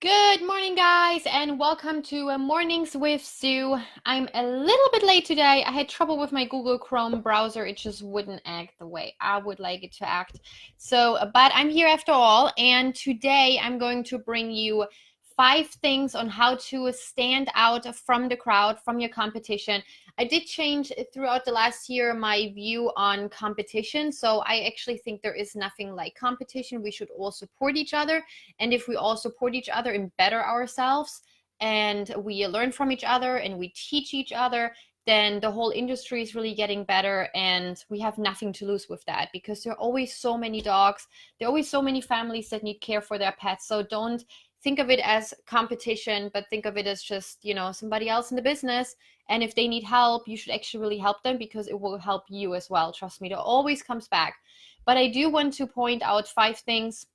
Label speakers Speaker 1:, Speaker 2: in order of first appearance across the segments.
Speaker 1: Good morning, guys, and welcome to Mornings with Sue. I'm a little bit late today. I had trouble with my Google Chrome browser. It just wouldn't act the way I would like it to act. But I'm here after all, and today I'm going to bring you 5 things on how to stand out from the crowd, from your competition. I did change throughout the last year my view on competition. So I actually think there is nothing like competition. We should all support each other. And if we all support each other and better ourselves, and we learn from each other and we teach each other, then the whole industry is really getting better, and we have nothing to lose with that, because there are always so many dogs, there are always so many families that need care for their pets. So don't think of it as competition, but think of it as just, somebody else in the business. And if they need help, you should actually really help them, because it will help you as well. Trust me, it always comes back. But I do want to point out 5 things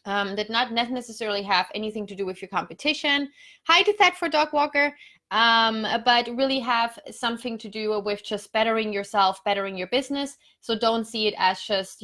Speaker 1: that not necessarily have anything to do with your competition. Hi to That for Dog Walker. But really have something to do with just bettering yourself, bettering your business. So don't see it as just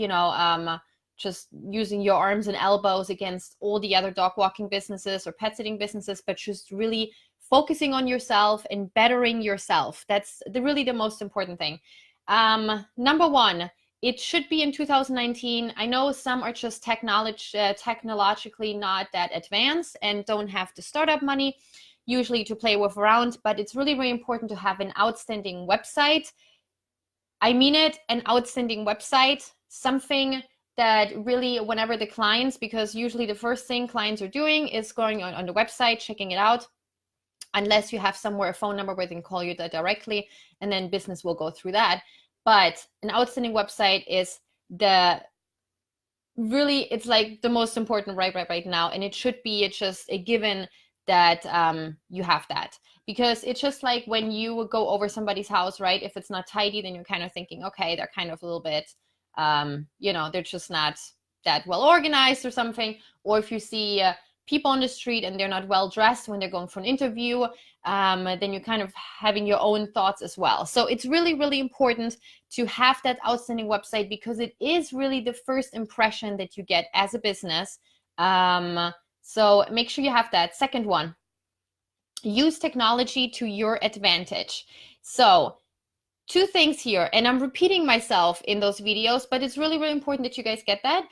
Speaker 1: using your arms and elbows against all the other dog walking businesses or pet sitting businesses, but just really focusing on yourself and bettering yourself. That's really the most important thing. Number one, it should be in 2019. I know some are just technologically not that advanced and don't have the startup money usually to play with around, but it's really, really important to have an outstanding website. I mean it, an outstanding website, something that really, whenever the clients, because usually the first thing clients are doing is going on the website, checking it out, unless you have somewhere a phone number where they can call you directly, and then business will go through that. But an outstanding website is it's like the most important right now, and it should be just a given that you have that, because it's just like when you go over somebody's house, right? If it's not tidy, then you're kind of thinking, okay, they're kind of a little bit they're just not that well organized or something. Or if you see people on the street and they're not well dressed when they're going for an interview, then you're kind of having your own thoughts as well. So it's really, really important to have that outstanding website, because it is really the first impression that you get as a business. So make sure you have that. Second one, use technology to your advantage. So 2 things here, and I'm repeating myself in those videos, but it's really, really important that you guys get that.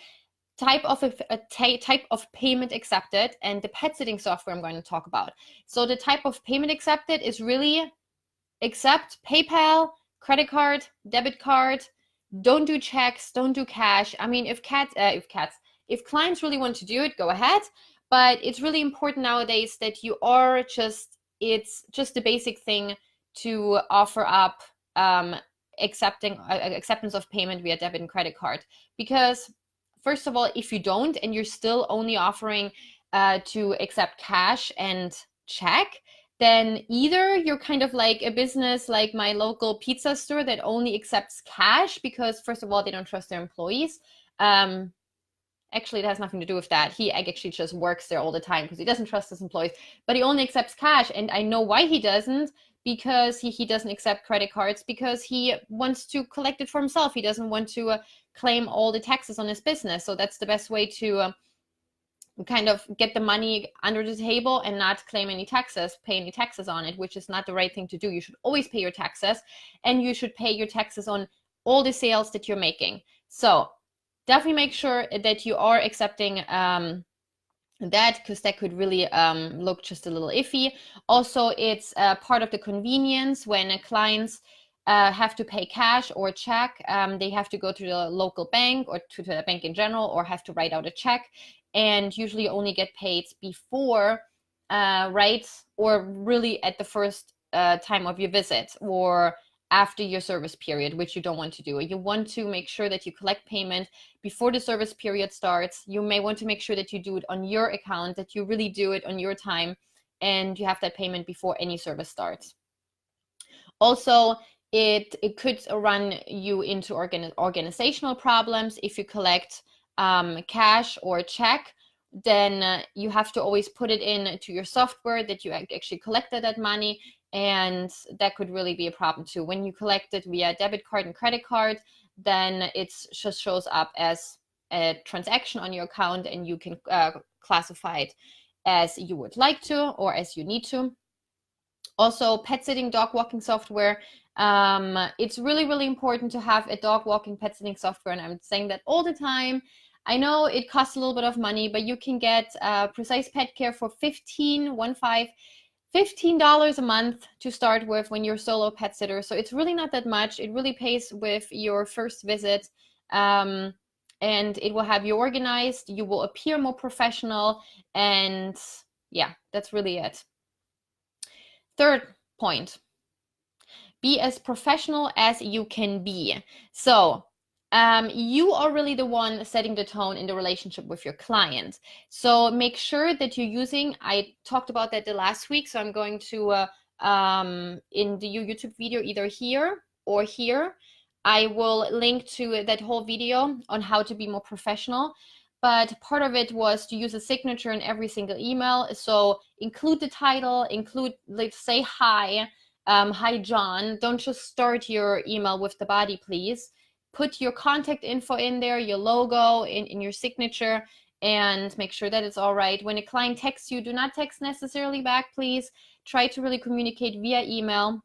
Speaker 1: Type of payment accepted, and the pet sitting software I'm going to talk about. So the type of payment accepted is really accept PayPal, credit card, debit card. Don't do checks, don't do cash. I mean, if clients really want to do it, go ahead. But it's really important nowadays that it's just the basic thing to offer up acceptance of payment via debit and credit card. Because first of all, if you don't, and you're still only offering to accept cash and check, then either you're kind of like a business like my local pizza store that only accepts cash, because first of all, they don't trust their employees. Actually, it has nothing to do with that. He actually just works there all the time because he doesn't trust his employees, but he only accepts cash. And I know why he doesn't, because he doesn't accept credit cards, because he wants to collect it for himself. He doesn't want to claim all the taxes on his business. So that's the best way to kind of get the money under the table and not claim any taxes, pay any taxes on it, which is not the right thing to do. You should always pay your taxes, and you should pay your taxes on all the sales that you're making. So definitely make sure that you are accepting that, because that could really look just a little iffy. Also, it's part of the convenience when clients have to pay cash or check. They have to go to the local bank or to the bank in general, or have to write out a check, and usually only get paid before, right? Or really at the first time of your visit, or after your service period, which you don't want to do. You want to make sure that you collect payment before the service period starts. You may want to make sure that you do it on your account, that you really do it on your time, and you have that payment before any service starts. Also, it could run you into organizational problems if you collect cash or check. Then you have to always put it into your software that you actually collected that money, and that could really be a problem too. When you collect it via debit card and credit card, then it just shows up as a transaction on your account, and you can classify it as you would like to or as you need to. Also, pet sitting, dog walking software. It's really, really important to have a dog walking, pet sitting software, and I'm saying that all the time. I know it costs a little bit of money, but you can get Precise Pet Care for $15 a month to start with when you're a solo pet sitter. So it's really not that much. It really pays with your first visit, and it will have you organized. You will appear more professional, and yeah, that's really it. Third point, be as professional as you can be. So you are really the one setting the tone in the relationship with your client. So make sure that you're using, I talked about that the last week, so I'm going to, in the YouTube video, either here or here, I will link to that whole video on how to be more professional. But part of it was to use a signature in every single email. So include the title, include, like, say hi, hi John. Don't just start your email with the body, please. Put your contact info in there, your logo in your signature, and make sure that it's all right. When a client texts you, do not text necessarily back, please. Try to really communicate via email,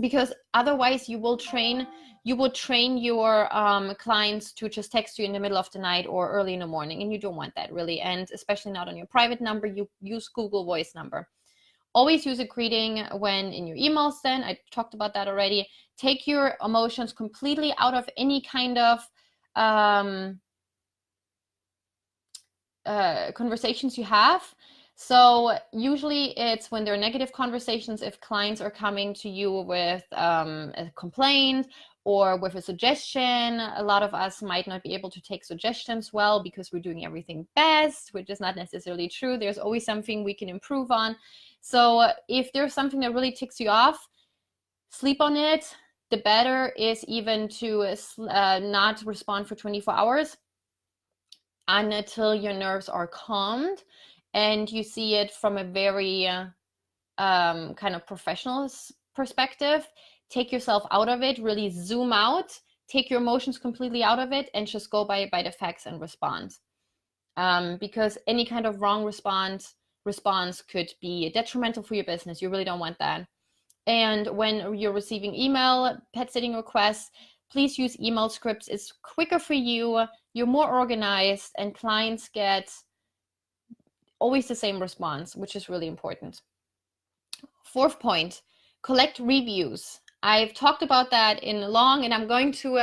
Speaker 1: because otherwise you will train your clients to just text you in the middle of the night or early in the morning, and you don't want that really, and especially not on your private number. You use Google Voice number. Always use a greeting when in your emails. Then I talked about that already. Take your emotions completely out of any kind of conversations you have. So usually it's when there are negative conversations, if clients are coming to you with a complaint or with a suggestion. A lot of us might not be able to take suggestions well because we're doing everything best, which is not necessarily true. There's always something we can improve on. So if there's something that really ticks you off, sleep on it. The better is even to not respond for 24 hours until your nerves are calmed and you see it from a very kind of professional perspective. Take yourself out of it, really zoom out, take your emotions completely out of it, and just go by the facts and respond. Because any kind of wrong response could be detrimental for your business. You really don't want that. And when you're receiving email pet sitting requests, please use email scripts. It's quicker for you. You're more organized, and clients get always the same response, which is really important. Fourth point, collect reviews. I've talked about that in long, and I'm going to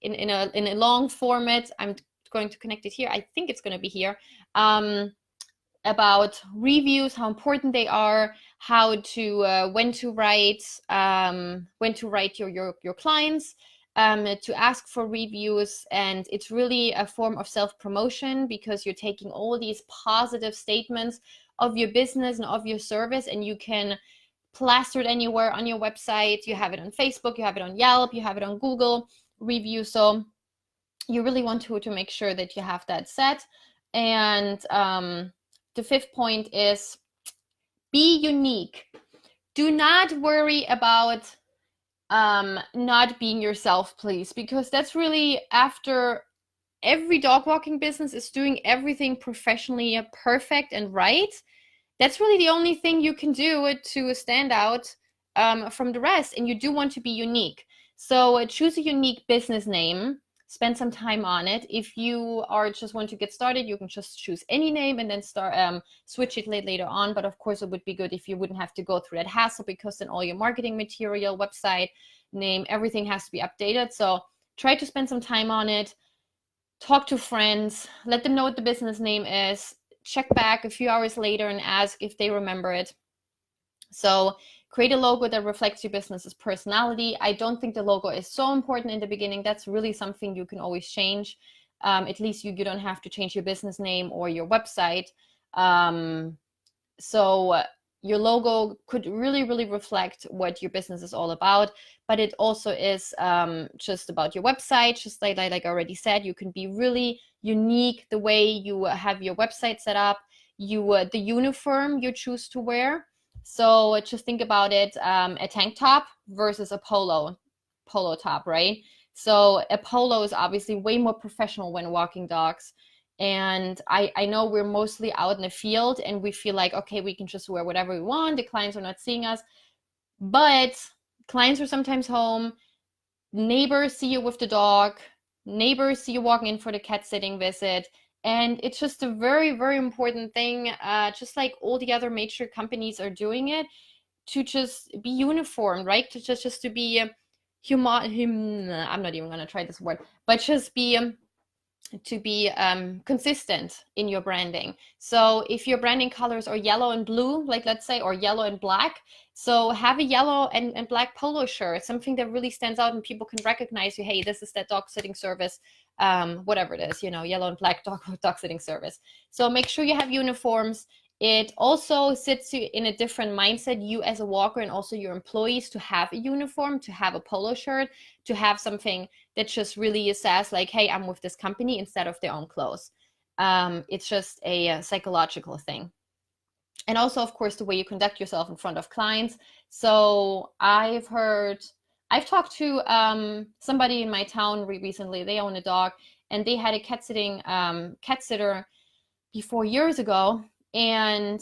Speaker 1: in a long format. I'm going to connect it here. I think it's going to be here. About reviews, how important they are, how to when to write your clients, to ask for reviews. And it's really a form of self-promotion, because you're taking all these positive statements of your business and of your service, and you can plaster it anywhere on your website. You have it on Facebook, you have it on Yelp, you have it on Google review. So you really want to make sure that you have that set. And the fifth point is be unique. Do not worry about not being yourself, please, because that's really, after every dog walking business is doing everything professionally perfect and right, that's really the only thing you can do to stand out from the rest. And you do want to be unique. So choose a unique business name. Spend some time on it. If you are just want to get started, you can just choose any name and then start switch it later on. But of course, it would be good if you wouldn't have to go through that hassle, because then all your marketing material, website name, everything has to be updated. So try to spend some time on it. Talk to friends. Let them know what the business name is. Check back a few hours later and ask if they remember it. So create a logo that reflects your business's personality. I don't think the logo is so important in the beginning. That's really something you can always change. At least you don't have to change your business name or your website. So your logo could really, really reflect what your business is all about. But it also is just about your website. Just like I already said, you can be really unique the way you have your website set up, the uniform you choose to wear. So just think about it, a tank top versus a polo top, right? So a polo is obviously way more professional when walking dogs. And I know we're mostly out in the field and we feel like, okay, we can just wear whatever we want. The clients are not seeing us, but clients are sometimes home. Neighbors see you with the dog. Neighbors see you walking in for the cat sitting visit. And it's just a very, very important thing, just like all the other major companies are doing it, to just be uniform, right? To be I'm not even going to try this word, but just be to be consistent in your branding. So if your branding colors are yellow and blue, like let's say, or yellow and black, so have a yellow and black polo shirt, something that really stands out and people can recognize you. Hey, this is that dog sitting service, whatever it is, yellow and black dog sitting service. So make sure you have uniforms. It also sits you in a different mindset, you as a walker and also your employees, to have a uniform, to have a polo shirt, to have something that just really says like, hey, I'm with this company, instead of their own clothes. It's just a psychological thing. And also, of course, the way you conduct yourself in front of clients. So I've talked to somebody in my town recently. They own a dog and they had a cat sitter before years ago. And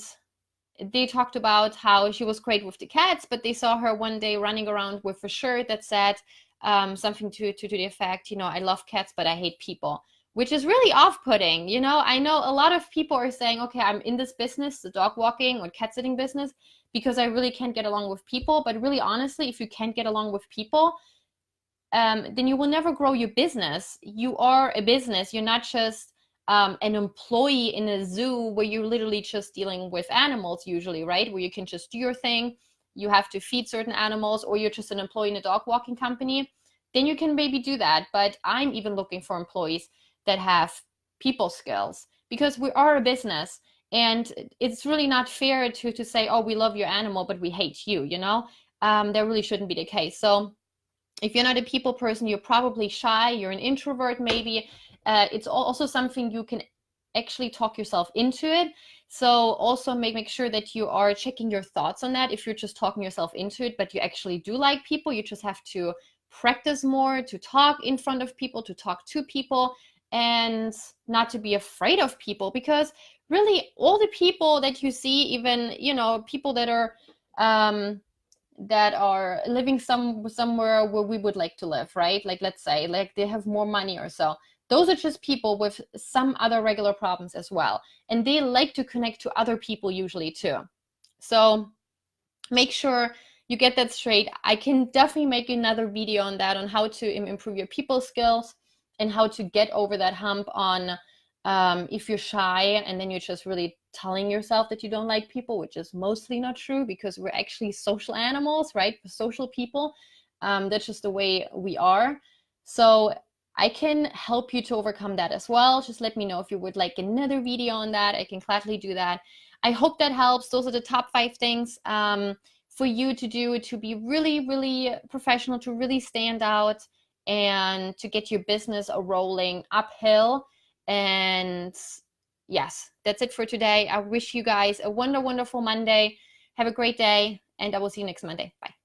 Speaker 1: they talked about how she was great with the cats, but they saw her one day running around with a shirt that said something to the effect, I love cats, but I hate people, which is really off-putting. I know a lot of people are saying, okay, I'm in this business, the dog walking or cat sitting business, because I really can't get along with people. But really, honestly, if you can't get along with people, then you will never grow your business. You are a business. You're not just an employee in a zoo where you're literally just dealing with animals usually, right? Where you can just do your thing. You have to feed certain animals, or you're just an employee in a dog walking company. Then you can maybe do that. But I'm even looking for employees that have people skills, because we are a business. And it's really not fair to say, oh, we love your animal, but we hate you, that really shouldn't be the case. So if you're not a people person, you're probably shy, you're an introvert maybe. It's also something you can actually talk yourself into it. So also make sure that you are checking your thoughts on that. If you're just talking yourself into it, but you actually do like people, you just have to practice more to talk in front of people, to talk to people, and not to be afraid of people. Because really, all the people that you see, even people that are living somewhere where we would like to live, right? Like, let's say, like, they have more money or so. Those are just people with some other regular problems as well. And they like to connect to other people usually too. So make sure you get that straight. I can definitely make another video on that, on how to improve your people skills and how to get over that hump on if you're shy and then you're just really telling yourself that you don't like people, which is mostly not true, because we're actually social animals, right? We're social people. That's just the way we are. So I can help you to overcome that as well. Just let me know if you would like another video on that. I can gladly do that. I hope that helps. Those are the top 5 things for you to do to be really, really professional, to really stand out, and to get your business rolling uphill. And yes, that's it for today. I wish you guys a wonderful Monday. Have a great day, and I will see you next Monday. Bye.